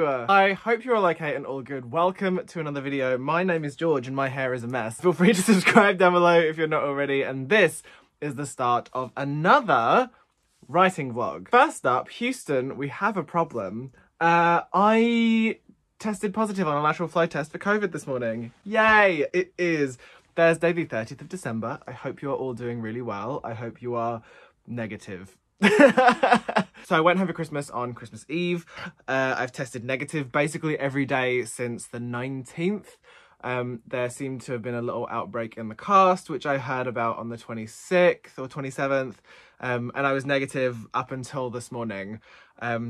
Hello! I hope you're all okay and all good. Welcome to another video. My name is George and my hair is a mess. Feel free to subscribe down below if you're not already. And this is the start of another writing vlog. First up, Houston, we have a problem. I tested positive on a lateral flow test for COVID this morning. Yay! It is Thursday the 30th of December. I hope you are all doing really well. I hope you are negative. So I went home for Christmas on Christmas Eve. I've tested negative basically every day since the 19th. There seemed to have been a little outbreak in the cast, which I heard about on the 26th or 27th. And I was negative up until this morning,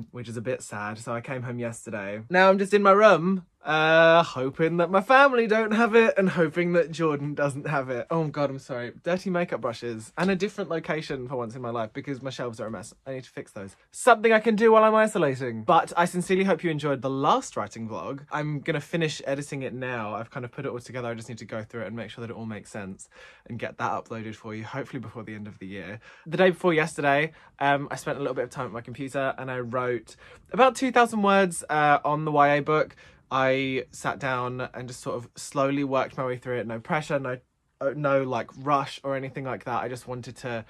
which is a bit sad. So I came home yesterday. Now I'm just in my room, hoping that my family don't have it and hoping that Jordan doesn't have it. Oh God, I'm sorry. Dirty makeup brushes and a different location for once in my life because my shelves are a mess. I need to fix those. Something I can do while I'm isolating. But I sincerely hope you enjoyed the last writing vlog. I'm gonna finish editing it now. I've kind of put it all together. I just need to go through it and make sure that it all makes sense and get that uploaded for you, hopefully before the end of the year. The day before yesterday, I spent a little bit of time at my computer and I wrote about 2,000 words on the YA book. I sat down and just sort of slowly worked my way through it. No pressure, no like rush or anything like that. I just wanted to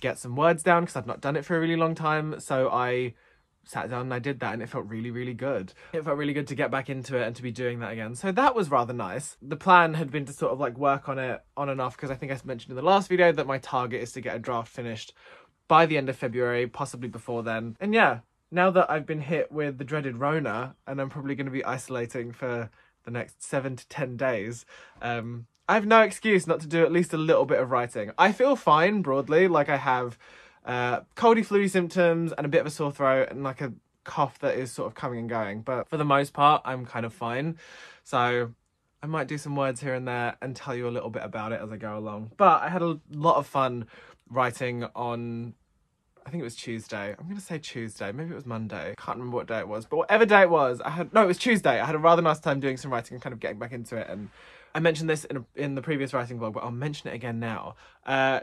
get some words down because I've not done it for a really long time. So I sat down and I did that and it felt really, really good. It felt really good to get back into it and to be doing that again. So that was rather nice. The plan had been to sort of like work on it on and off because I think I mentioned in the last video that my target is to get a draft finished by the end of February, possibly before then. And yeah, now that I've been hit with the dreaded Rona and I'm probably going to be isolating for the next 7 to 10 days, I have no excuse not to do at least a little bit of writing. I feel fine broadly, like I have coldy flu symptoms and a bit of a sore throat and like a cough that is sort of coming and going, but for the most part I'm kind of fine. So I might do some words here and there and tell you a little bit about it as I go along. But I had a lot of fun writing on, I think it was Tuesday. I'm going to say Tuesday. Maybe it was Monday. Can't remember what day it was. But whatever day it was, it was Tuesday. I had a rather nice time doing some writing and kind of getting back into it. And I mentioned this in the previous writing vlog, but I'll mention it again now.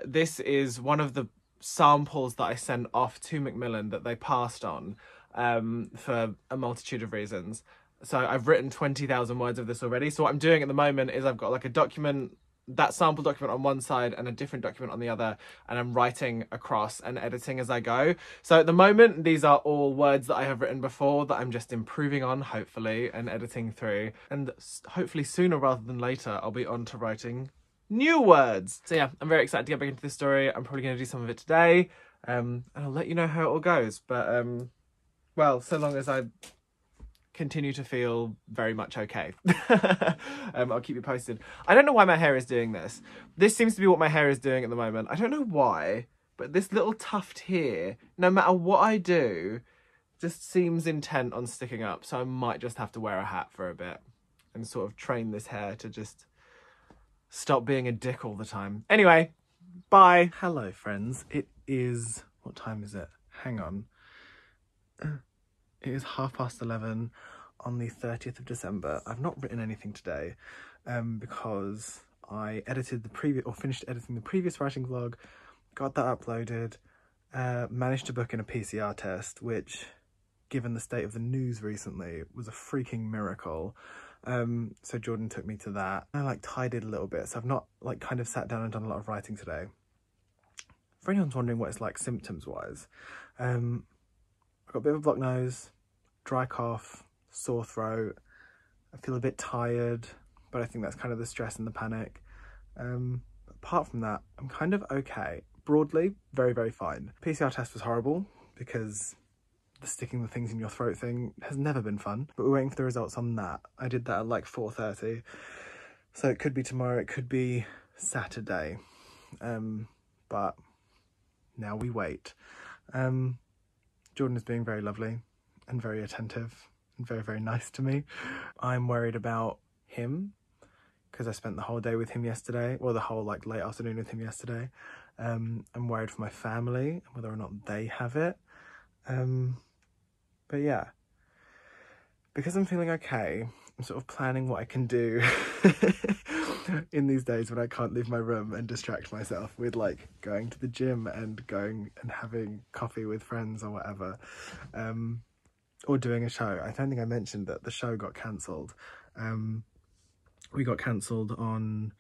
This is one of the samples that I sent off to Macmillan that they passed on for a multitude of reasons. So I've written 20,000 words of this already. So what I'm doing at the moment is I've got like a document, that sample document on one side and a different document on the other, and I'm writing across and editing as I go. So at the moment, these are all words that I have written before that I'm just improving on, hopefully, and editing through. And hopefully sooner rather than later, I'll be on to writing new words. So yeah, I'm very excited to get back into this story. I'm probably going to do some of it today, and I'll let you know how it all goes. But, well, so long as I continue to feel very much okay. I'll keep you posted. I don't know why my hair is doing this. This seems to be what my hair is doing at the moment. I don't know why, but this little tuft here, no matter what I do, just seems intent on sticking up. So I might just have to wear a hat for a bit and sort of train this hair to just stop being a dick all the time. Anyway, bye. Hello, friends. It is, what time is it? Hang on. It is 11:30 on the 30th of December. I've not written anything today because I finished editing the previous writing vlog, got that uploaded, managed to book in a PCR test, which, given the state of the news recently, was a freaking miracle. So Jordan took me to that. I like tidied a little bit, so I've not like kind of sat down and done a lot of writing today. For anyone's wondering what it's like symptoms wise, I've got a bit of a blocked nose, dry cough, sore throat. I feel a bit tired, but I think that's kind of the stress and the panic. Apart from that, I'm kind of okay. Broadly, very, very fine. PCR test was horrible because the sticking the things in your throat thing has never been fun, but we're waiting for the results on that. I did that at like 4:30, so it could be tomorrow, it could be Saturday, but now we wait. Jordan is being very lovely and very attentive and very, very nice to me. I'm worried about him because I spent the whole day with him yesterday, or the whole like late afternoon with him yesterday. I'm worried for my family, whether or not they have it. But yeah, because I'm feeling okay, I'm sort of planning what I can do in these days when I can't leave my room and distract myself with like going to the gym and going and having coffee with friends or whatever. or doing a show. I don't think I mentioned that the show got cancelled. We got cancelled on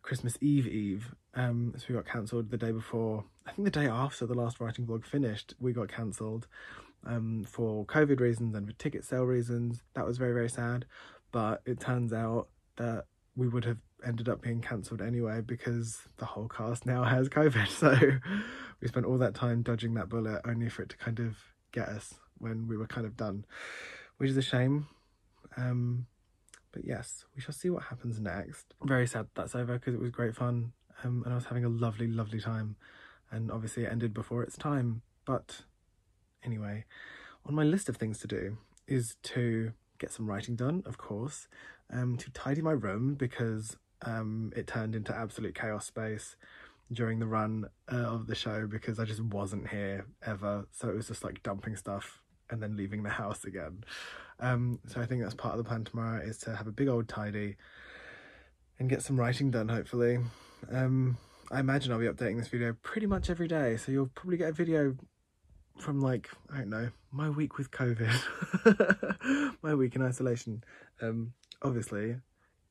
Christmas Eve. So we got cancelled the day before, I think the day after the last writing vlog finished, we got cancelled for COVID reasons and for ticket sale reasons. That was very, very sad, but it turns out that we would have ended up being cancelled anyway because the whole cast now has COVID. So we spent all that time dodging that bullet only for it to kind of get us when we were kind of done, which is a shame. But yes, we shall see what happens next. I'm very sad that's over because it was great fun, and I was having a lovely, lovely time, and obviously it ended before its time. But anyway, on my list of things to do is to get some writing done, of course, to tidy my room because it turned into absolute chaos space during the run of the show because I just wasn't here ever. So it was just like dumping stuff and then leaving the house again. So I think that's part of the plan tomorrow, is to have a big old tidy and get some writing done, hopefully. I imagine I'll be updating this video pretty much every day, so you'll probably get a video from, like, I don't know, my week with COVID, my week in isolation. Obviously,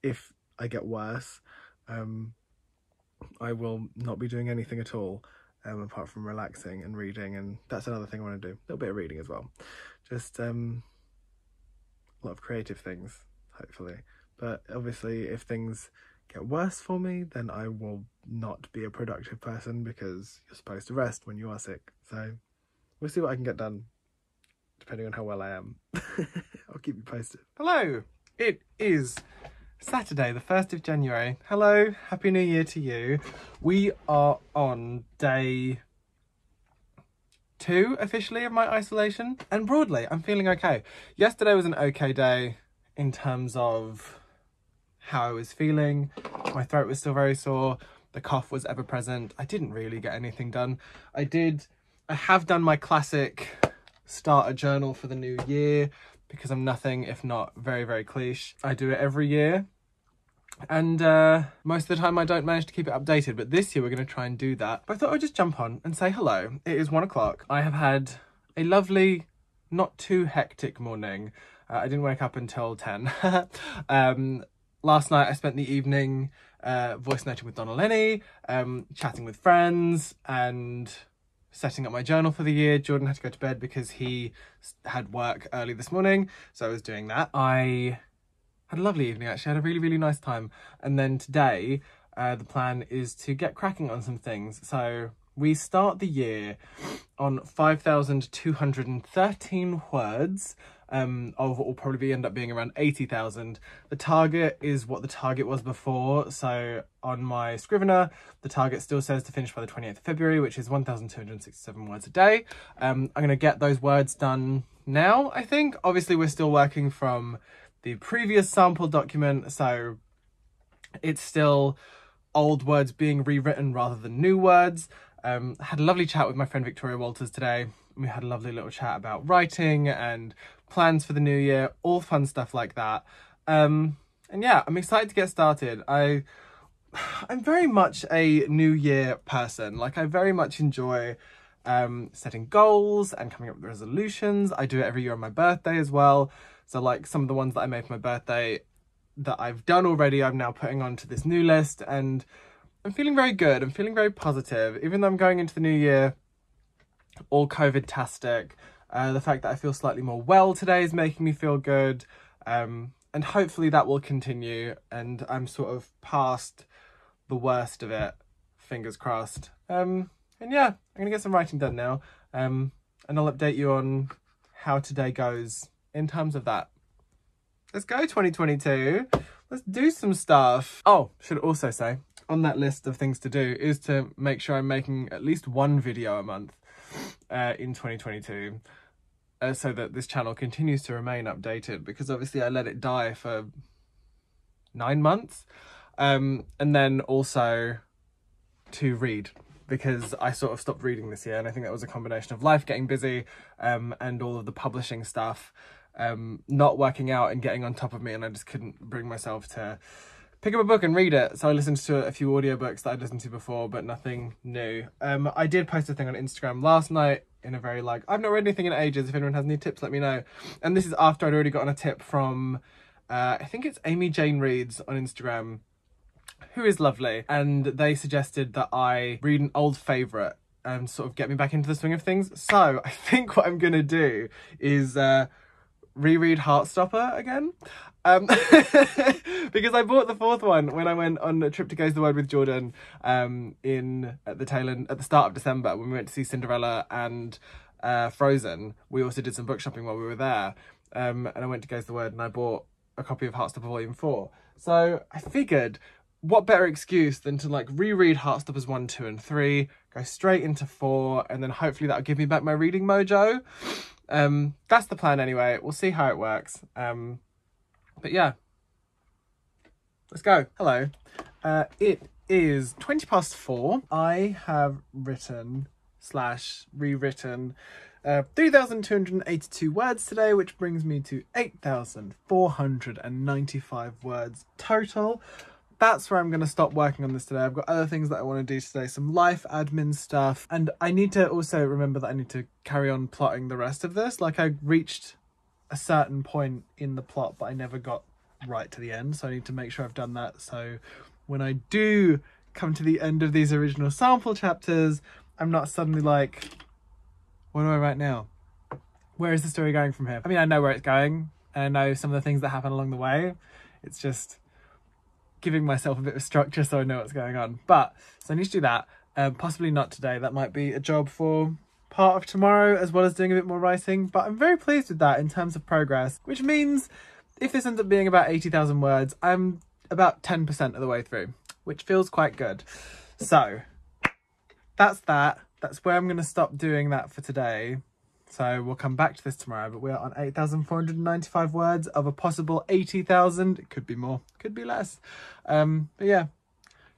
if I get worse, I will not be doing anything at all, apart from relaxing and reading, and that's another thing I want to do. A little bit of reading as well. Just a lot of creative things, hopefully. But obviously, if things get worse for me, then I will not be a productive person because you're supposed to rest when you are sick. So we'll see what I can get done, depending on how well I am. I'll keep you posted. Hello, it is Saturday, the 1st of January. Hello, Happy New Year to you. We are on day 2 officially of my isolation, and broadly I'm feeling okay. Yesterday was an okay day in terms of how I was feeling. My throat was still very sore, the cough was ever present. I didn't really get anything done. I have done my classic start a journal for the new year because I'm nothing if not very, very cliche. I do it every year, and most of the time I don't manage to keep it updated, but this year we're going to try and do that. But I thought I'd just jump on and say hello. It is 1 o'clock. I have had a lovely, not too hectic morning. I didn't wake up until 10. Last night I spent the evening voice noting with Donna Lenny, chatting with friends, and setting up my journal for the year. Jordan had to go to bed because he had work early this morning, so I was doing that. I had a lovely evening, actually. I had a really, really nice time. And then today, the plan is to get cracking on some things. So we start the year on 5,213 words, of what will probably end up being around 80,000. The target is what the target was before. So on my Scrivener, the target still says to finish by the 28th of February, which is 1,267 words a day. I'm going to get those words done now, I think. Obviously, we're still working from the previous sample document, so it's still old words being rewritten rather than new words. I had a lovely chat with my friend Victoria Walters today. We had a lovely little chat about writing and plans for the new year, all fun stuff like that. And yeah, I'm excited to get started. I'm very much a New Year person. Like, I very much enjoy setting goals and coming up with resolutions. I do it every year on my birthday as well. So like some of the ones that I made for my birthday that I've done already, I'm now putting onto this new list, and I'm feeling very good. I'm feeling very positive, even though I'm going into the new year all COVID-tastic. The fact that I feel slightly more well today is making me feel good, and hopefully that will continue, and I'm sort of past the worst of it, fingers crossed. And yeah, I'm gonna get some writing done now, and I'll update you on how today goes in terms of that. Let's go 2022. Let's do some stuff. Oh, should also say, on that list of things to do is to make sure I'm making at least one video a month in 2022, so that this channel continues to remain updated, because obviously I let it die for 9 months. And then also to read, because I sort of stopped reading this year, and I think that was a combination of life getting busy, and all of the publishing stuff not working out and getting on top of me, and I just couldn't bring myself to pick up a book and read it. So I listened to a few audiobooks that I'd listened to before, but nothing new. I did post a thing on Instagram last night in a very like, I've not read anything in ages, if anyone has any tips let me know. And this is after I'd already gotten a tip from I think it's Amy Jane Reads on Instagram, who is lovely, and they suggested that I read an old favourite and sort of get me back into the swing of things. So I think what I'm gonna do is reread Heartstopper again, because I bought the fourth one when I went on a trip to Goes the Word with Jordan at the start of December, when we went to see Cinderella and Frozen. We also did some book shopping while we were there, and I went to Goes the Word and I bought a copy of Heartstopper Volume 4. So I figured, what better excuse than to like reread Heartstoppers 1, 2 and 3, go straight into 4, and then hopefully that'll give me back my reading mojo. That's the plan anyway. We'll see how it works. But yeah, let's go. Hello. It is 4:20. I have written / rewritten 3,282 words today, which brings me to 8,495 words total. That's where I'm going to stop working on this today. I've got other things that I want to do today, some life admin stuff. And I need to also remember that I need to carry on plotting the rest of this. Like, I reached a certain point in the plot, but I never got right to the end. So I need to make sure I've done that. So when I do come to the end of these original sample chapters, I'm not suddenly like, what do I write now? Where is the story going from here? I mean, I know where it's going, and I know some of the things that happen along the way. It's just giving myself a bit of structure so I know what's going on. But so I need to do that. Possibly not today. That might be a job for part of tomorrow, as well as doing a bit more writing. But I'm very pleased with that in terms of progress, which means if this ends up being about 80,000 words, I'm about 10% of the way through, which feels quite good. So that's that. That's where I'm going to stop doing that for today. So we'll come back to this tomorrow, but we're on 8,495 words of a possible 80,000. It could be more, could be less. But yeah,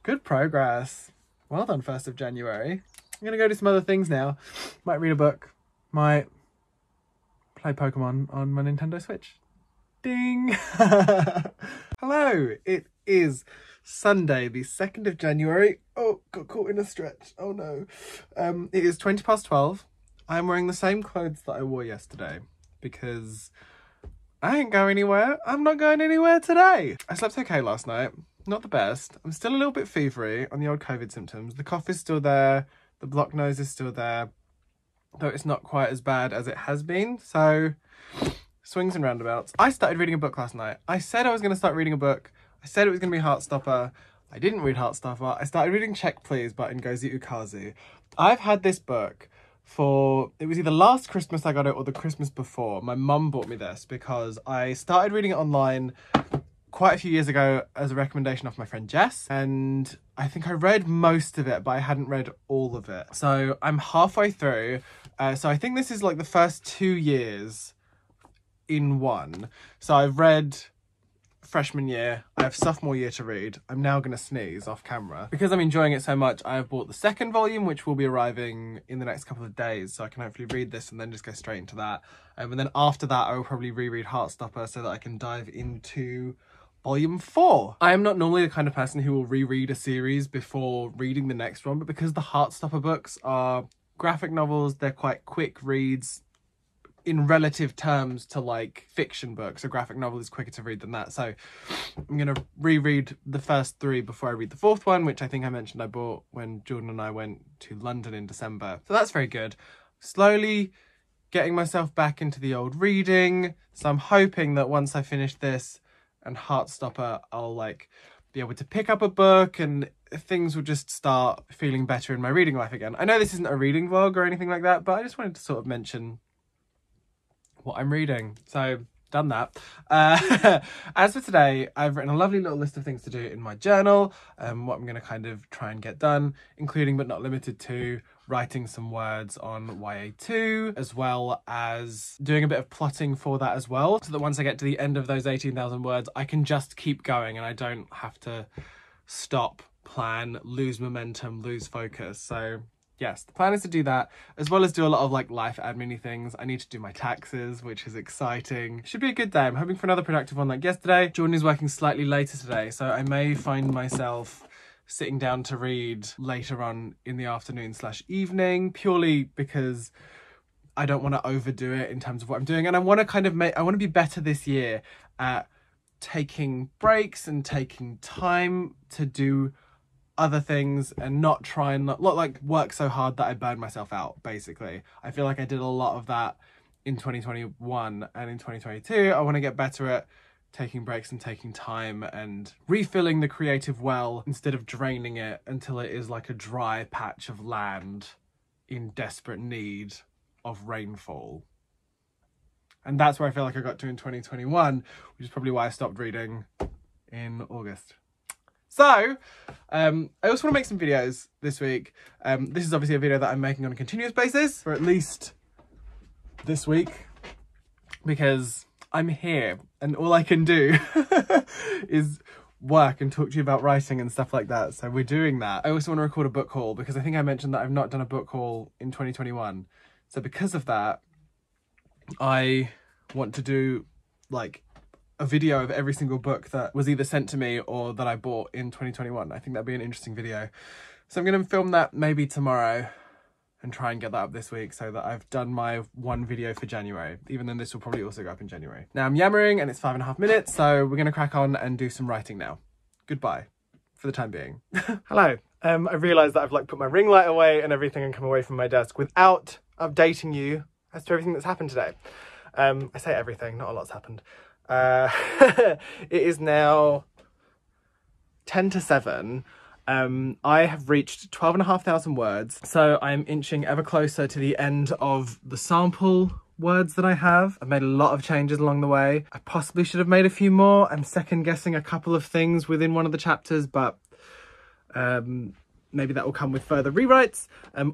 good progress. Well done, 1st of January. I'm going to go do some other things now. Might read a book. Might play Pokemon on my Nintendo Switch. Ding! Hello, it is Sunday, the 2nd of January. Oh, got caught in a stretch. Oh no. It is 12:20. I'm wearing the same clothes that I wore yesterday because I ain't going anywhere. I'm not going anywhere today. I slept okay last night. Not the best. I'm still a little bit fevery on the old COVID symptoms. The cough is still there. The blocked nose is still there, though it's not quite as bad as it has been. So swings and roundabouts. I started reading a book last night. I said I was going to start reading a book. I said it was going to be Heartstopper. I didn't read Heartstopper. I started reading Check Please by Ngozi Ukazu. I've had this book for, it was either last Christmas I got it or the Christmas before. My mum bought me this because I started reading it online quite a few years ago as a recommendation off my friend Jess, and I think I read most of it, but I hadn't read all of it. So I'm halfway through. So I think this is like the first 2 years in one. So I've read freshman year, I have sophomore year to read. I'm now going to sneeze off camera. Because I'm enjoying it so much, I have bought the second volume, which will be arriving in the next couple of days, so I can hopefully read this and then just go straight into that. And then after that, I will probably reread Heartstopper so that I can dive into Volume 4. I am not normally the kind of person who will reread a series before reading the next one, but because the Heartstopper books are graphic novels, they're quite quick reads in relative terms to like fiction books. A graphic novel is quicker to read than that. So I'm going to reread the first 3 before I read the 4th one, which I think I mentioned I bought when Jordan and I went to London in December. So that's very good. Slowly getting myself back into the old reading. So I'm hoping that once I finish this and Heartstopper, I'll like be able to pick up a book and things will just start feeling better in my reading life again. I know this isn't a reading vlog or anything like that, but I just wanted to sort of mention what I'm reading. So done that. As for today, I've written a lovely little list of things to do in my journal, what I'm going to kind of try and get done, including but not limited to writing some words on YA2, as well as doing a bit of plotting for that as well, so that once I get to the end of those 18,000 words, I can just keep going and I don't have to stop, plan, lose momentum, lose focus. So yes, the plan is to do that, as well as do a lot of like life admin-y things. I need to do my taxes, which is exciting. Should be a good day. I'm hoping for another productive one like yesterday. Jordan is working slightly later today, so I may find myself sitting down to read later on in the afternoon / evening, purely because I don't want to overdo it in terms of what I'm doing. And I want to kind of I want to be better this year at taking breaks and taking time to do other things and not try and not like work so hard that I burn myself out, basically. I feel like I did a lot of that in 2021 and in 2022. I want to get better at taking breaks and taking time and refilling the creative well instead of draining it until it is like a dry patch of land in desperate need of rainfall. And that's where I feel like I got to in 2021, which is probably why I stopped reading in August. So, I also want to make some videos this week. This is obviously a video that I'm making on a continuous basis for at least this week, because I'm here and all I can do is work and talk to you about writing and stuff like that. So we're doing that. I also want to record a book haul because I think I mentioned that I've not done a book haul in 2021. So because of that, I want to do like a video of every single book that was either sent to me or that I bought in 2021. I think that'd be an interesting video. So I'm going to film that maybe tomorrow and try and get that up this week so that I've done my one video for January, even though this will probably also go up in January. Now I'm yammering and it's 5.5 minutes, so we're going to crack on and do some writing now. Goodbye for the time being. Hello. I realised that I've like put my ring light away and everything and come away from my desk without updating you as to everything that's happened today. I say everything, not a lot's happened. It is now 10 to 7. I have reached 12,500 words, so I'm inching ever closer to the end of the sample words that I have. I've made a lot of changes along the way. I possibly should have made a few more. I'm second guessing a couple of things within one of the chapters, but maybe that will come with further rewrites,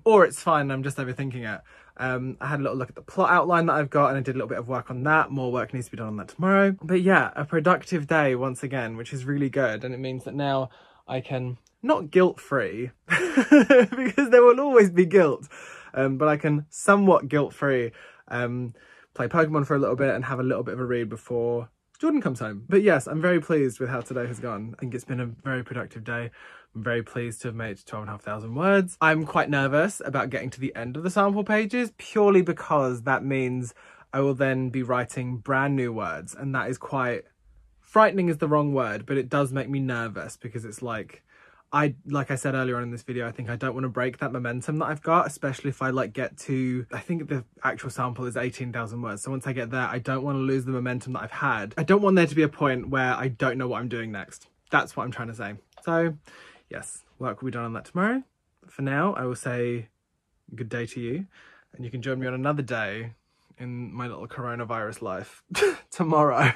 or it's fine, I'm just overthinking it. I had a little look at the plot outline that I've got and I did a little bit of work on that. More work needs to be done on that tomorrow. But yeah, a productive day once again, which is really good. And it means that now I can, not guilt-free, because there will always be guilt, but I can somewhat guilt-free play Pokemon for a little bit and have a little bit of a read before Jordan comes home. But yes, I'm very pleased with how today has gone. I think it's been a very productive day. I'm very pleased to have made 12,500 words. I'm quite nervous about getting to the end of the sample pages, purely because that means I will then be writing brand new words, and that is quite frightening is the wrong word, but it does make me nervous because it's like I said earlier on in this video, I think I don't want to break that momentum that I've got, especially if I like get to, I think the actual sample is 18,000 words. So once I get there, I don't want to lose the momentum that I've had. I don't want there to be a point where I don't know what I'm doing next. That's what I'm trying to say. So yes, work will be done on that tomorrow. But for now, I will say good day to you, and you can join me on another day in my little coronavirus life tomorrow.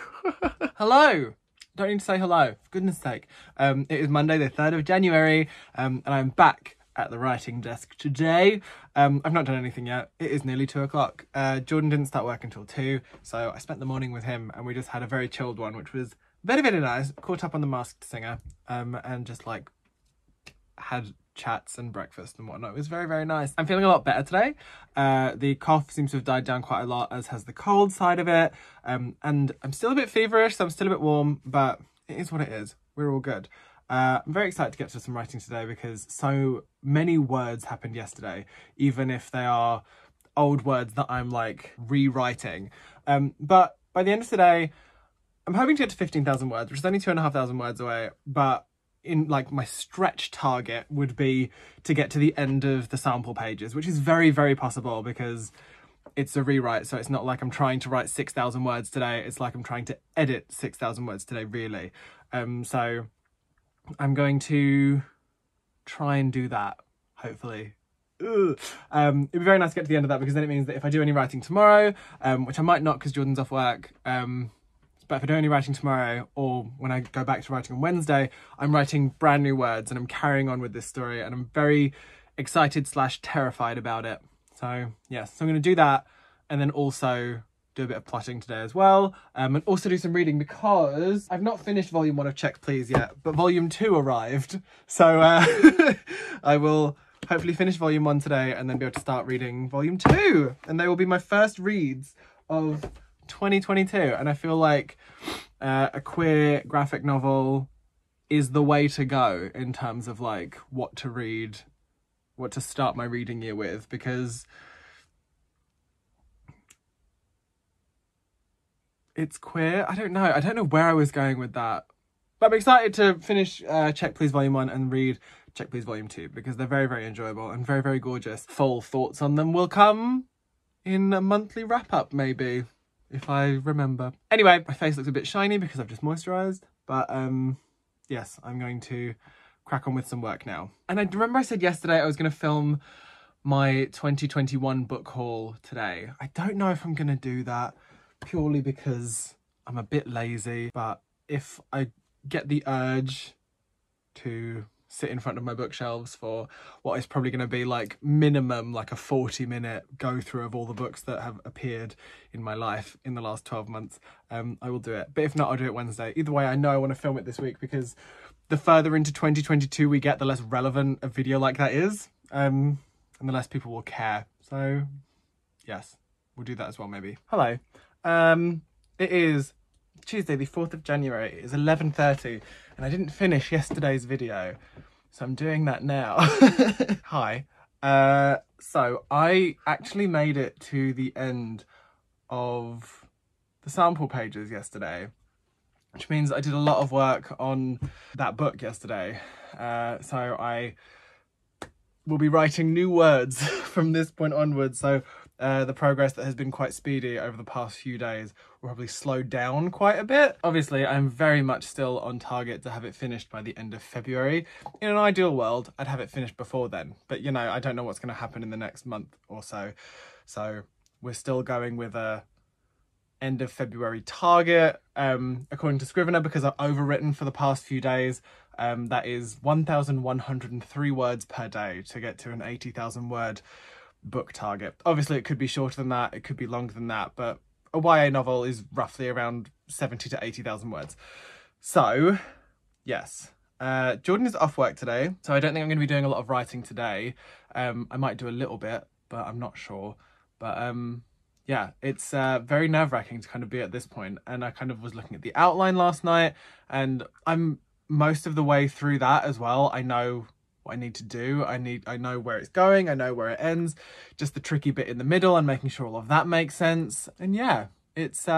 Hello. Don't need to say hello, for goodness sake. It is Monday the 3rd of January, and I'm back at the writing desk today. I've not done anything yet. It is nearly 2 o'clock. Jordan didn't start work until 2, so I spent the morning with him and we just had a very chilled one, which was very, very nice. Caught up on The Masked Singer, and just like had chats and breakfast and whatnot. It was very, very nice. I'm feeling a lot better today. The cough seems to have died down quite a lot, as has the cold side of it. And I'm still a bit feverish, so I'm still a bit warm, but it is what it is. We're all good. I'm very excited to get to some writing today because so many words happened yesterday, even if they are old words that I'm like rewriting. But by the end of today, I'm hoping to get to 15,000 words, which is only 2,500 words away, but in like my stretch target would be to get to the end of the sample pages, which is very, very possible because it's a rewrite. So it's not like I'm trying to write 6,000 words today. It's like I'm trying to edit 6,000 words today, really. So I'm going to try and do that, hopefully. It'd be very nice to get to the end of that, because then it means that if I do any writing tomorrow, which I might not because Jordan's off work, but if I do any writing tomorrow, or when I go back to writing on Wednesday, I'm writing brand new words and I'm carrying on with this story, and I'm very excited / terrified about it. So yes, so I'm going to do that, and then also do a bit of plotting today as well, and also do some reading, because I've not finished volume 1 of Check Please yet, but volume 2 arrived. So I will hopefully finish volume 1 today and then be able to start reading volume 2, and they will be my first reads of 2022, and I feel like a queer graphic novel is the way to go in terms of like what to read, what to start my reading year with, because it's queer. I don't know where I was going with that. But I'm excited to finish Check Please Volume 1 and read Check Please Volume 2 because they're very, very enjoyable and very, very gorgeous. Full thoughts on them will come in a monthly wrap-up, maybe, if I remember. Anyway, my face looks a bit shiny because I've just moisturised. But yes, I'm going to crack on with some work now. And I remember I said yesterday I was going to film my 2021 book haul today. I don't know if I'm going to do that purely because I'm a bit lazy. But if I get the urge to sit in front of my bookshelves for what is probably going to be like minimum like a 40-minute go through of all the books that have appeared in my life in the last 12 months, I will do it. But if not, I'll do it Wednesday. Either way, I know I want to film it this week because the further into 2022 we get, the less relevant a video like that is, and the less people will care. So yes, we'll do that as well maybe. Hello. It is Tuesday the 4th of January. It is 11:30 and I didn't finish yesterday's video, so I'm doing that now. Hi. So I actually made it to the end of the sample pages yesterday, which means I did a lot of work on that book yesterday. So I will be writing new words from this point onwards. So the progress that has been quite speedy over the past few days will probably slow down quite a bit. Obviously, I'm very much still on target to have it finished by the end of February. In an ideal world, I'd have it finished before then. But, you know, I don't know what's going to happen in the next month or so. So we're still going with a end of February target. According to Scrivener, because I've overwritten for the past few days, that is 1,103 words per day to get to an 80,000 word book target. Obviously it could be shorter than that, it could be longer than that, but a YA novel is roughly around 70 to 80,000 words. So yes, Jordan is off work today, so I don't think I'm going to be doing a lot of writing today. I might do a little bit, but I'm not sure. But yeah, it's very nerve-wracking to kind of be at this point, and I kind of was looking at the outline last night and I'm most of the way through that as well. I know what I need to do. I know where it's going. I know where it ends. Just the tricky bit in the middle and making sure all of that makes sense. And yeah, it's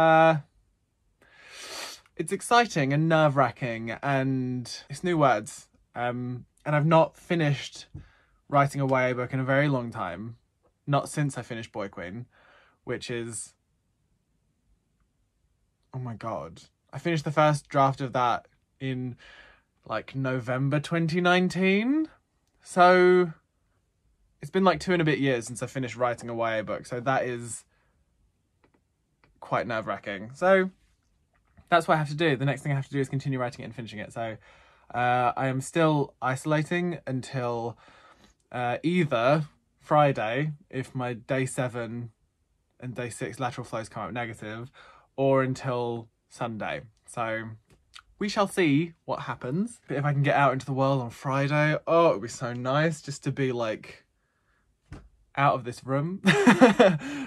exciting and nerve-wracking and it's new words. And I've not finished writing a YA book in a very long time. Not since I finished Boy Queen, which is, oh my God. I finished the first draft of that in like November 2019. So it's been like 2 and a bit years since I finished writing a YA book. So that is quite nerve-wracking. So that's what I have to do. The next thing I have to do is continue writing it and finishing it. So I am still isolating until either Friday, if my day 7 and day 6 lateral flows come out negative, or until Sunday. So we shall see what happens. But if I can get out into the world on Friday, oh, it would be so nice just to be like out of this room.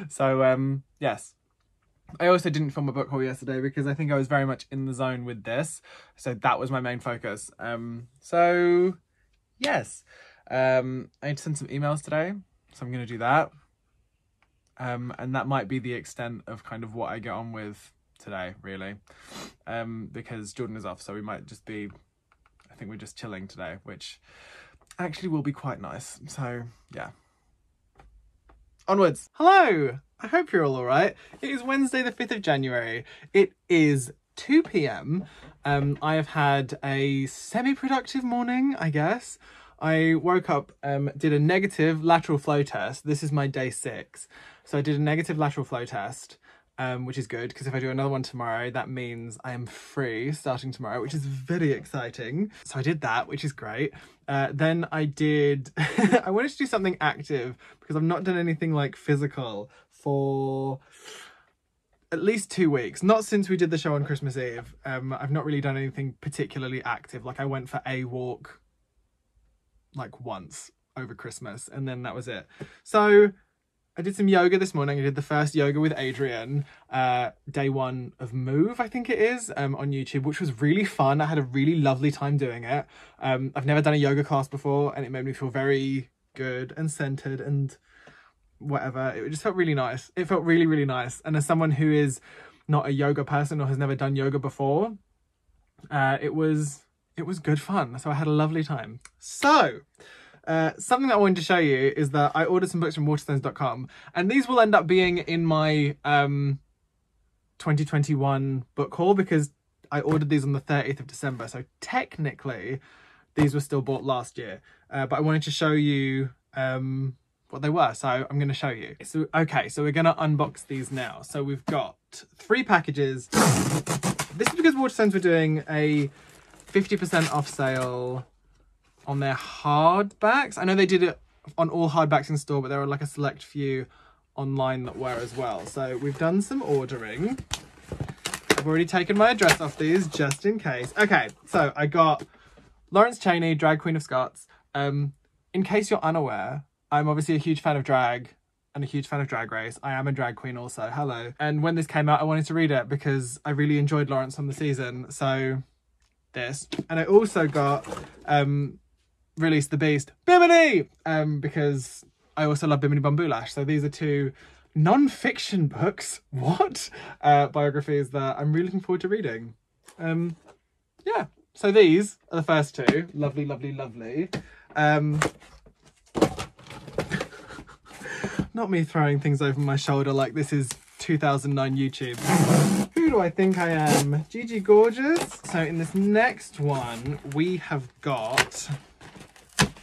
So yes. I also didn't film a book haul yesterday because I think I was very much in the zone with this. So that was my main focus. So yes, I need to send some emails today. So I'm going to do that. And that might be the extent of kind of what I get on with today, really, because Jordan is off, so we might just be, I think we're just chilling today, which actually will be quite nice. So yeah, onwards. Hello, I hope you're all right. It is Wednesday the 5th of January. It is 2 p.m. I have had a semi-productive morning, I guess. I woke up, did a negative lateral flow test. This is my day 6. So I did a negative lateral flow test, which is good because if I do another one tomorrow, that means I am free starting tomorrow, which is very exciting. So I did that, which is great. Then I did, I wanted to do something active because I've not done anything like physical for at least 2 weeks. Not since we did the show on Christmas Eve. I've not really done anything particularly active. Like I went for a walk like once over Christmas and then that was it. So I did some yoga this morning. I did the first yoga with Adrian, day 1 of Move, I think it is, on YouTube, which was really fun. I had a really lovely time doing it. I've never done a yoga class before and it made me feel very good and centered and whatever. It just felt really nice. It felt really, really nice. And as someone who is not a yoga person or has never done yoga before, it was good fun. So I had a lovely time. So something that I wanted to show you is that I ordered some books from waterstones.com, and these will end up being in my 2021 book haul, because I ordered these on the 30th of December. So technically these were still bought last year, but I wanted to show you what they were, so I'm going to show you. So okay, so we're going to unbox these now. So we've got 3 packages. This is because Waterstones were doing a 50% off sale on their hardbacks. I know they did it on all hardbacks in store, but there were like a select few online that were as well. So we've done some ordering. I've already taken my address off these just in case. Okay, so I got Lawrence Chaney, Drag Queen of Scots. In case you're unaware, I'm obviously a huge fan of drag and a huge fan of Drag Race. I am a drag queen also, hello. And when this came out, I wanted to read it because I really enjoyed Lawrence on the season. So this. And I also got Release the Beast, Bimini! Because I also love Bimini Bamboulash. So these are 2 non-fiction books, biographies that I'm really looking forward to reading. Yeah, so these are the first 2. Lovely, lovely, lovely. Not me throwing things over my shoulder like this is 2009 YouTube. Who do I think I am? Gigi Gorgeous. So in this next one, we have got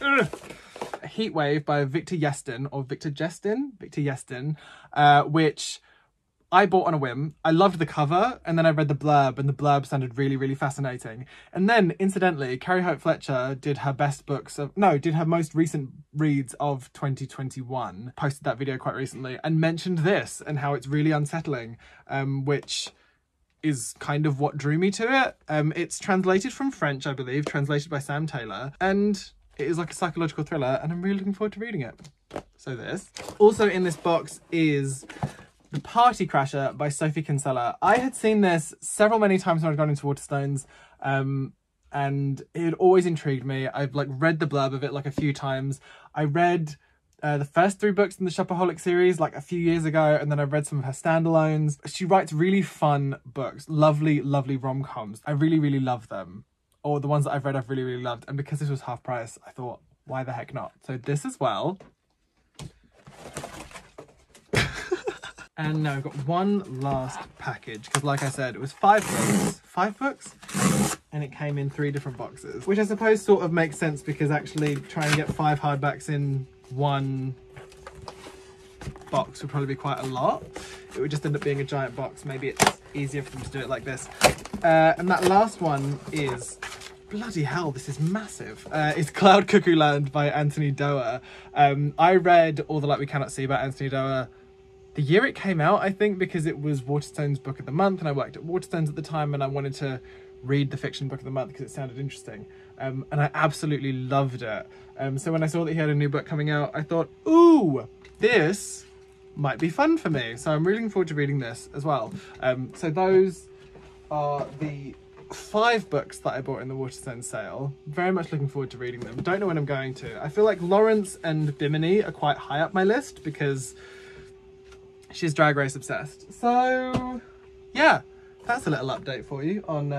a Heatwave by Victor Yeston, or Victor Yeston, which I bought on a whim. I loved the cover, and then I read the blurb, and the blurb sounded really, really fascinating. And then, incidentally, Carrie Hope Fletcher did her most recent reads of 2021, posted that video quite recently, and mentioned this, and how it's really unsettling, which is kind of what drew me to it. It's translated from French, I believe, translated by Sam Taylor, and it is like a psychological thriller, and I'm really looking forward to reading it. So this. Also in this box is The Party Crasher by Sophie Kinsella. I had seen this many times when I'd gone into Waterstones, and it had always intrigued me. I've like read the blurb of it like a few times. I read the first 3 books in the Shopaholic series like a few years ago, and then I read some of her standalones. She writes really fun books, lovely, lovely rom-coms. I really, really love them. Or the ones that I've read I've really, really loved. And because this was half price, I thought, why the heck not? So this as well. And now I've got one last package, because like I said, it was 5 books. 5 books? And it came in 3 different boxes, which I suppose sort of makes sense, because actually trying to get 5 hardbacks in one box would probably be quite a lot. It would just end up being a giant box. Maybe it's easier for them to do it like this. And that last one is, bloody hell, this is massive. It's Cloud Cuckoo Land by Anthony Doerr. I read All the Light We Cannot See by Anthony Doerr the year it came out, I think, because it was Waterstones Book of the Month, and I worked at Waterstones at the time, and I wanted to read the fiction book of the month because it sounded interesting. And I absolutely loved it. So when I saw that he had a new book coming out, I thought, ooh, this might be fun for me. So I'm really looking forward to reading this as well. So those are the 5 books that I bought in the Waterstones sale. Very much looking forward to reading them. Don't know when I'm going to. I feel like Lawrence and Bimini are quite high up my list because she's Drag Race obsessed. So yeah, that's a little update for you on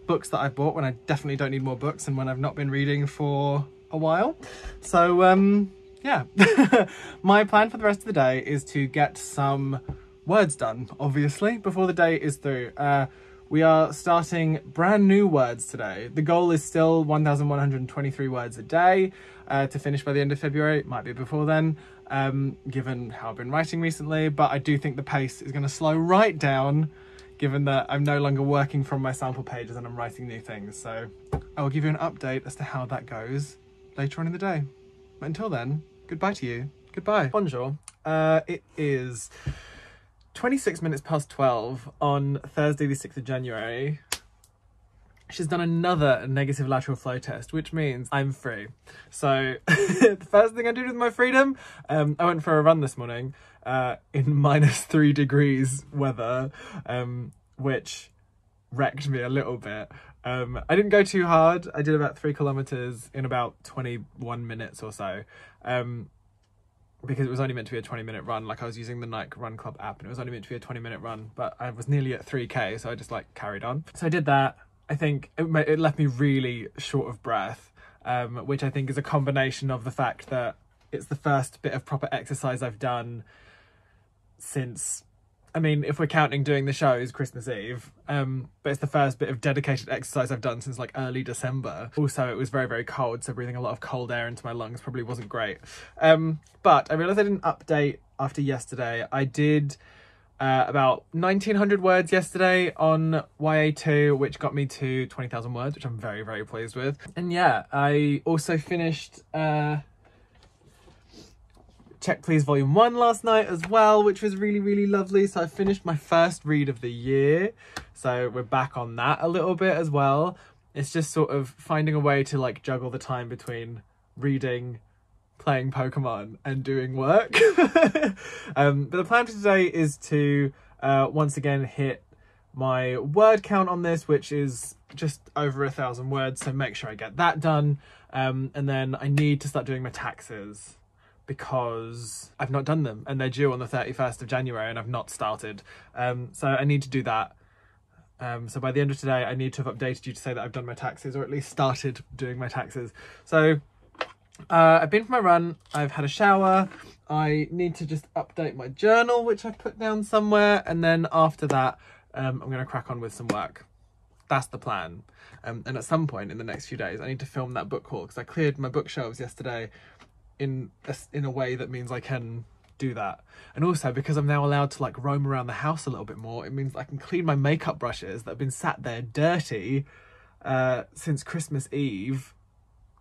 books that I've bought when I definitely don't need more books and when I've not been reading for a while. So yeah, my plan for the rest of the day is to get some words done, obviously, before the day is through. We are starting brand new words today. The goal is still 1,123 words a day to finish by the end of February. It might be before then, given how I've been writing recently, but I do think the pace is going to slow right down, given that I'm no longer working from my sample pages and I'm writing new things. So I will give you an update as to how that goes later on in the day. But until then, goodbye to you. Goodbye. Bonjour. It is 26 minutes past 12 on Thursday the 6th of January. She's done another negative lateral flow test, which means I'm free. So the first thing I did with my freedom, I went for a run this morning in -3 degrees weather, which wrecked me a little bit. I didn't go too hard. I did about 3 kilometers in about 21 minutes or so. because it was only meant to be a 20-minute run. Like I was using the Nike Run Club app and it was only meant to be a 20-minute run, but I was nearly at 3k, so I just like carried on. So I did that. I think it left me really short of breath, which I think is a combination of the fact that it's the first bit of proper exercise I've done since, I mean, if we're counting doing the shows, Christmas Eve, but it's the first bit of dedicated exercise I've done since like early December. Also, it was very, very cold, so breathing a lot of cold air into my lungs probably wasn't great. But I realised I didn't update after yesterday. I did about 1,900 words yesterday on YA2, which got me to 20,000 words, which I'm very, very pleased with. And yeah, I also finished Check Please Volume 1 last night as well, which was really, really lovely. So I finished my first read of the year. So we're back on that a little bit as well. It's just sort of finding a way to like juggle the time between reading, playing Pokemon and doing work. But the plan for today is to once again hit my word count on this, which is just over 1,000 words. So make sure I get that done. And then I need to start doing my taxes, because I've not done them and they're due on the 31st of January and I've not started. So I need to do that. So by the end of today, I need to have updated you to say that I've done my taxes, or at least started doing my taxes. So I've been for my run, I've had a shower, I need to just update my journal, which I've put down somewhere. And then after that, I'm gonna crack on with some work. That's the plan. And at some point in the next few days, I need to film that book haul, because I cleared my bookshelves yesterday in a way that means I can do that. And also because I'm now allowed to like roam around the house a little bit more, it means I can clean my makeup brushes that have been sat there dirty since Christmas Eve.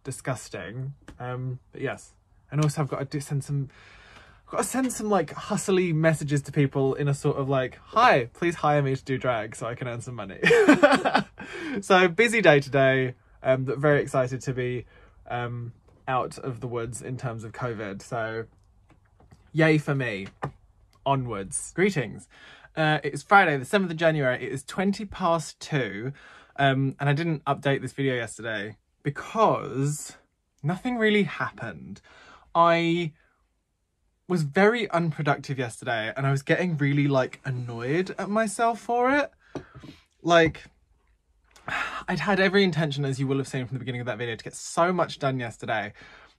Disgusting. But yes. And also I've got to send some like hustly messages to people in a sort of like, hi, please hire me to do drag so I can earn some money. So busy day today, but very excited to be out of the woods in terms of COVID. So yay for me. Onwards. Greetings. It's Friday the 7th of January. It is 2:20. And I didn't update this video yesterday because nothing really happened. I was very unproductive yesterday and I was getting really like annoyed at myself for it. Like, I'd had every intention, as you will have seen from the beginning of that video, to get so much done yesterday,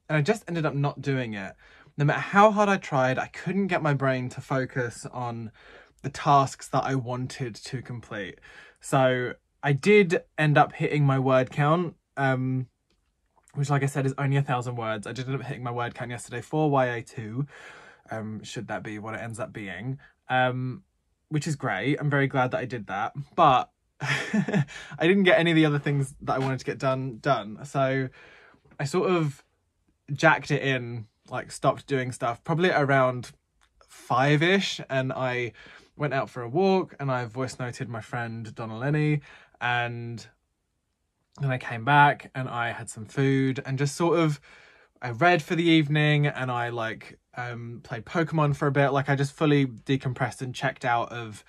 and I just ended up not doing it. No matter how hard I tried, I couldn't get my brain to focus on the tasks that I wanted to complete. So I did end up hitting my word count, which, like I said, is only 1,000 words. I did end up hitting my word count yesterday for YA2, should that be what it ends up being, which is great. I'm very glad that I did that, but I didn't get any of the other things that I wanted to get done. So I sort of jacked it in, like stopped doing stuff probably around 5ish, and I went out for a walk and I voice noted my friend Donna Lenny, and then I came back and I had some food and just sort of, I read for the evening and I like played Pokemon for a bit. Like I just fully decompressed and checked out of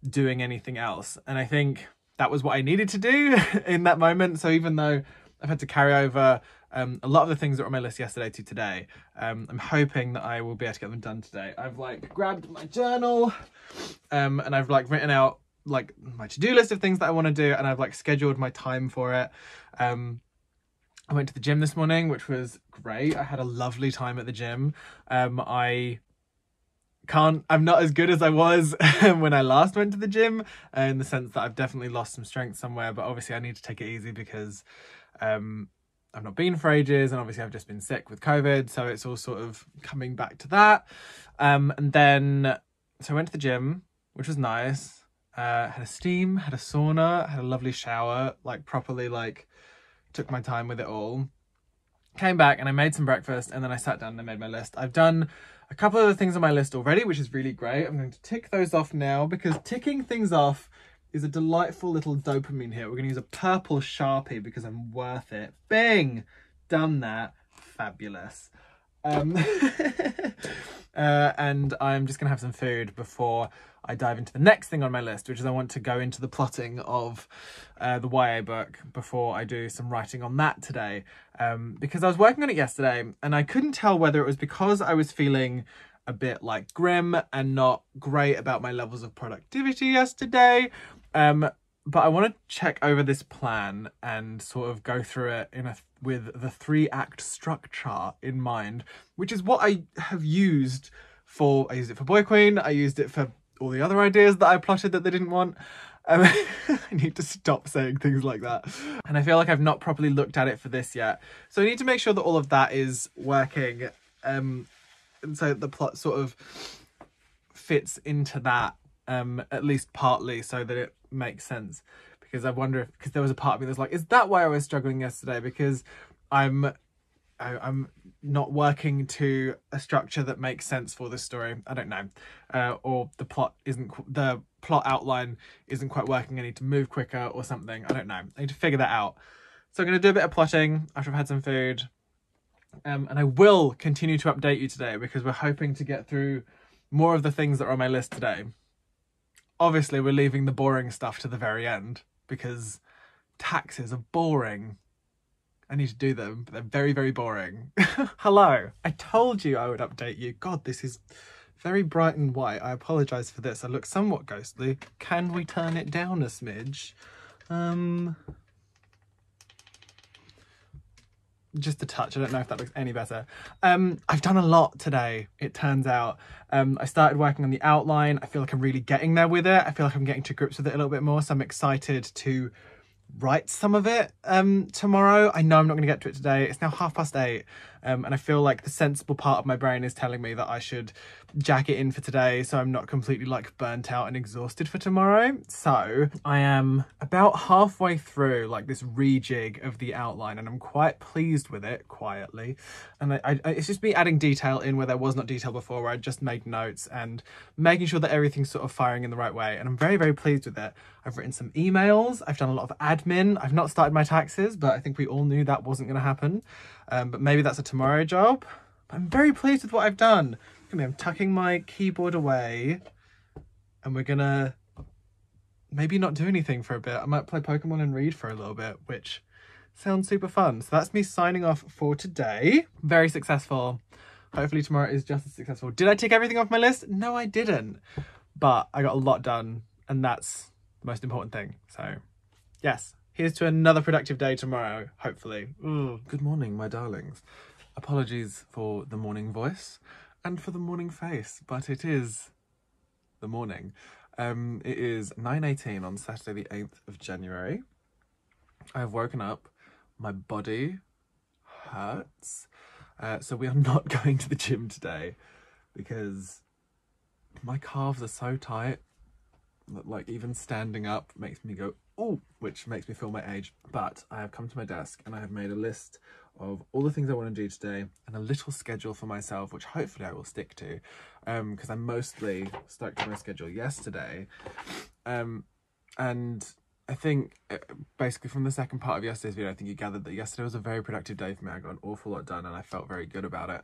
doing anything else. And I think that was what I needed to do in that moment. So even though I've had to carry over a lot of the things that were on my list yesterday to today, I'm hoping that I will be able to get them done today. I've like grabbed my journal and I've like written out like my to-do list of things that I want to do, and I've like scheduled my time for it. I went to the gym this morning, which was great. I had a lovely time at the gym. I'm not as good as I was when I last went to the gym, in the sense that I've definitely lost some strength somewhere, but obviously I need to take it easy because I've not been for ages, and obviously I've just been sick with COVID, so it's all sort of coming back to that. And then, so I went to the gym, which was nice. Had a steam, had a sauna, had a lovely shower, like properly like took my time with it all. Came back and I made some breakfast, and then I sat down and I made my list. I've done a couple of the things on my list already, which is really great. I'm going to tick those off now because ticking things off is a delightful little dopamine hit. We're going to use a purple Sharpie because I'm worth it. Bing! Done that. Fabulous. And I'm just going to have some food before I dive into the next thing on my list, which is I want to go into the plotting of the YA book before I do some writing on that today. Because I was working on it yesterday and I couldn't tell whether it was because I was feeling a bit like grim and not great about my levels of productivity yesterday. But I want to check over this plan and sort of go through it with the 3-act structure in mind, which is what I have used for, I used it for Boy Queen, I used it for all the other ideas that I plotted that they didn't want. I need to stop saying things like that. And I feel like I've not properly looked at it for this yet. So I need to make sure that all of that is working. And so the plot sort of fits into that, at least partly, so that it makes sense. Because I wonder if, because there was a part of me that's like, is that why I was struggling yesterday? Because I'm not working to a structure that makes sense for this story. I don't know. Or the plot outline isn't quite working. I need to move quicker or something. I don't know. I need to figure that out. So I'm going to do a bit of plotting after I've had some food. And I will continue to update you today because we're hoping to get through more of the things that are on my list today. Obviously, we're leaving the boring stuff to the very end because taxes are boring. I need to do them, but they're very, very boring. Hello. I told you I would update you. God, this is very bright and white. I apologise for this. I look somewhat ghostly. Can we turn it down a smidge? Just a touch. I don't know if that looks any better. I've done a lot today, it turns out. I started working on the outline. I feel like I'm really getting there with it. I feel like I'm getting to grips with it a little bit more, so I'm excited to write some of it tomorrow. I know I'm not going to get to it today. It's now 8:30, and I feel like the sensible part of my brain is telling me that I should jack it in for today so I'm not completely like burnt out and exhausted for tomorrow. So I am about halfway through like this rejig of the outline and I'm quite pleased with it quietly. And it's just me adding detail in where there was not detail before, where I just made notes and making sure that everything's sort of firing in the right way. And I'm very, very pleased with it. I've written some emails. I've done a lot of admin. I've not started my taxes, but I think we all knew that wasn't going to happen. But maybe that's a tomorrow job. But I'm very pleased with what I've done. I'm tucking my keyboard away and we're gonna maybe not do anything for a bit. I might play Pokemon and read for a little bit, which sounds super fun. So that's me signing off for today. Very successful. Hopefully tomorrow is just as successful. Did I tick everything off my list? No, I didn't. But I got a lot done and that's the most important thing. So yes, here's to another productive day tomorrow, hopefully. Ooh. Good morning, my darlings. Apologies for the morning voice and for the morning face, but it is the morning. It is 9:18 on Saturday the 8th of January. I have woken up, my body hurts, so we are not going to the gym today because my calves are so tight that like even standing up makes me go ooh, which makes me feel my age. But I have come to my desk and I have made a list of all the things I want to do today and a little schedule for myself, which hopefully I will stick to, because I mostly stuck to my schedule yesterday. And I think basically from the second part of yesterday's video, I think you gathered that yesterday was a very productive day for me. I got an awful lot done and I felt very good about it.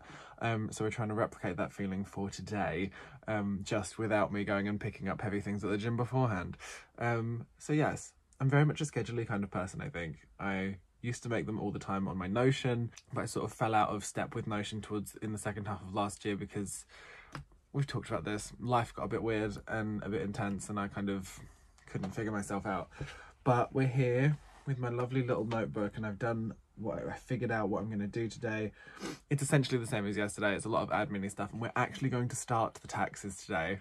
So we're trying to replicate that feeling for today, just without me going and picking up heavy things at the gym beforehand. So yes, I'm very much a schedule-y kind of person, I think. I used to make them all the time on my Notion, but I sort of fell out of step with Notion in the second half of last year because we've talked about this. Life got a bit weird and a bit intense and I kind of couldn't figure myself out. But we're here with my lovely little notebook and I've done what I figured out what I'm going to do today. It's essentially the same as yesterday. It's a lot of admin-y stuff and we're actually going to start the taxes today.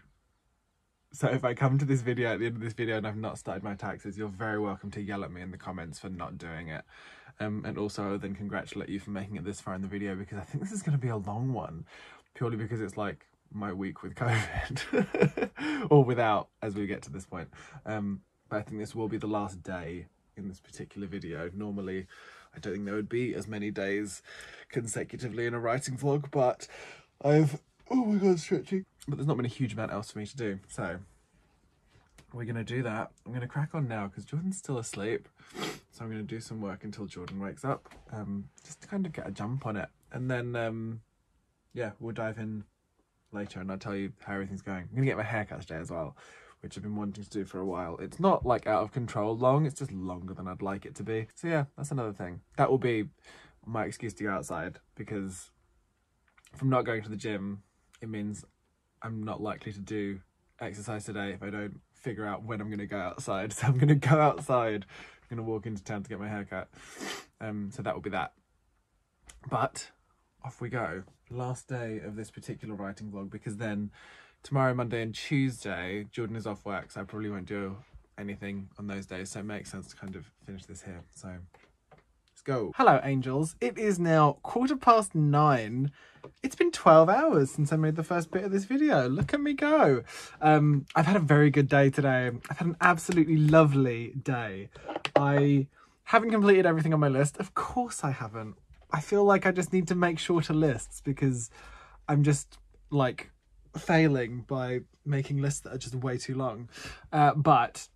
So if I come to this video at the end of this video and I've not started my taxes, you're very welcome to yell at me in the comments for not doing it. And also I would then congratulate you for making it this far in the video because I think this is going to be a long one, purely because it's like my week with COVID or without as we get to this point. But I think this will be the last day in this particular video. Normally, I don't think there would be as many days consecutively in a writing vlog, but oh my god, stretching. But there's not been a huge amount else for me to do, so we're going to do that. I'm going to crack on now because Jordan's still asleep, so I'm going to do some work until Jordan wakes up, just to kind of get a jump on it. And then, yeah, we'll dive in later and I'll tell you how everything's going. I'm gonna get my hair cut today as well, which I've been wanting to do for a while. It's not like out of control long, it's just longer than I'd like it to be. So yeah, that's another thing. That will be my excuse to go outside, because if I'm not going to the gym, it means I'm not likely to do exercise today if I don't figure out when I'm gonna go outside. So I'm gonna go outside, I'm gonna walk into town to get my hair cut. So that will be that. But off we go. Last day of this particular writing vlog, because then tomorrow, Monday and Tuesday, Jordan is off work, so I probably won't do anything on those days, so it makes sense to kind of finish this here. So let's go. Hello angels, it is now 9:15. It's been 12 hours since I made the first bit of this video. Look at me go. I've had a very good day today. I've had an absolutely lovely day. I haven't completed everything on my list. Of course I haven't. I feel like I just need to make shorter lists, because I'm just like failing by making lists that are just way too long. But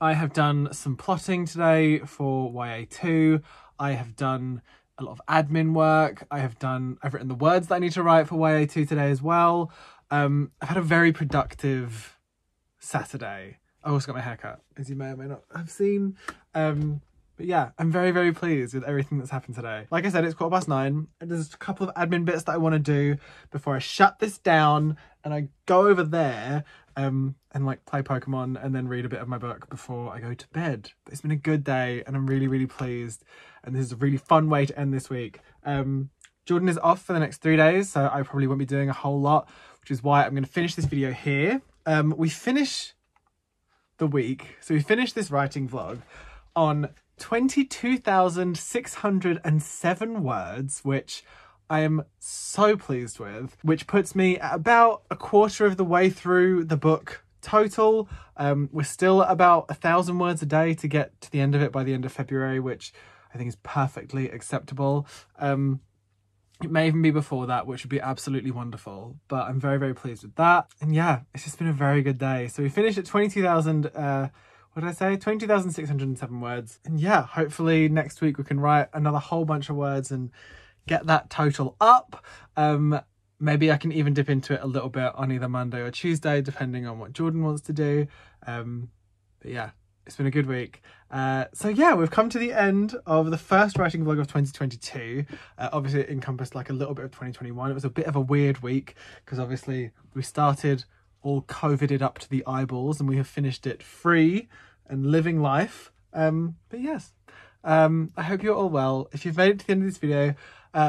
I have done some plotting today for YA2. I have done a lot of admin work. I've written the words that I need to write for YA2 today as well. I've had a very productive Saturday. I also got my hair cut, as you may or may not have seen. But yeah, I'm very, very pleased with everything that's happened today. Like I said, it's 9:15. There's a couple of admin bits that I want to do before I shut this down and I go over there and like play Pokemon and then read a bit of my book before I go to bed. But it's been a good day and I'm really, really pleased. And this is a really fun way to end this week. Jordan is off for the next 3 days, so I probably won't be doing a whole lot, which is why I'm going to finish this video here. We finish the week, so we finish this writing vlog on 22,607 words, which I am so pleased with, which puts me at about a quarter of the way through the book total. We're still about 1,000 words a day to get to the end of it by the end of February, which I think is perfectly acceptable. It may even be before that, which would be absolutely wonderful, but I'm very, very pleased with that. And yeah, it's just been a very good day. So we finished at 22,000, what did I say? 22,607 words. And yeah, hopefully next week we can write another whole bunch of words and get that total up. Maybe I can even dip into it a little bit on either Monday or Tuesday, depending on what Jordan wants to do. But yeah, it's been a good week. So yeah, we've come to the end of the first writing vlog of 2022. Obviously it encompassed like a little bit of 2021. It was a bit of a weird week because obviously we started all COVIDed up to the eyeballs and we have finished it free and living life. But yes, I hope you're all well. If you've made it to the end of this video,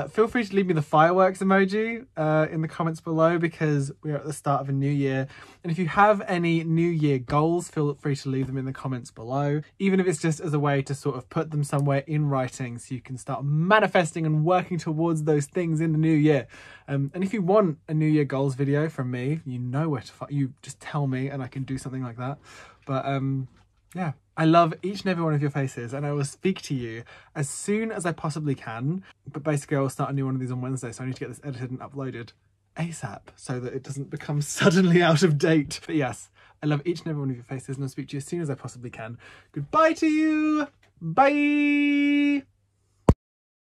feel free to leave me the fireworks emoji in the comments below, because we're at the start of a new year. And if you have any new year goals, feel free to leave them in the comments below, even if it's just as a way to sort of put them somewhere in writing so you can start manifesting and working towards those things in the new year. And if you want a new year goals video from me, you know where to find, you just tell me and I can do something like that. But yeah, I love each and every one of your faces and I will speak to you as soon as I possibly can. But basically I will start a new one of these on Wednesday, so I need to get this edited and uploaded ASAP so that it doesn't become suddenly out of date. But yes, I love each and every one of your faces and I'll speak to you as soon as I possibly can. Goodbye to you. Bye.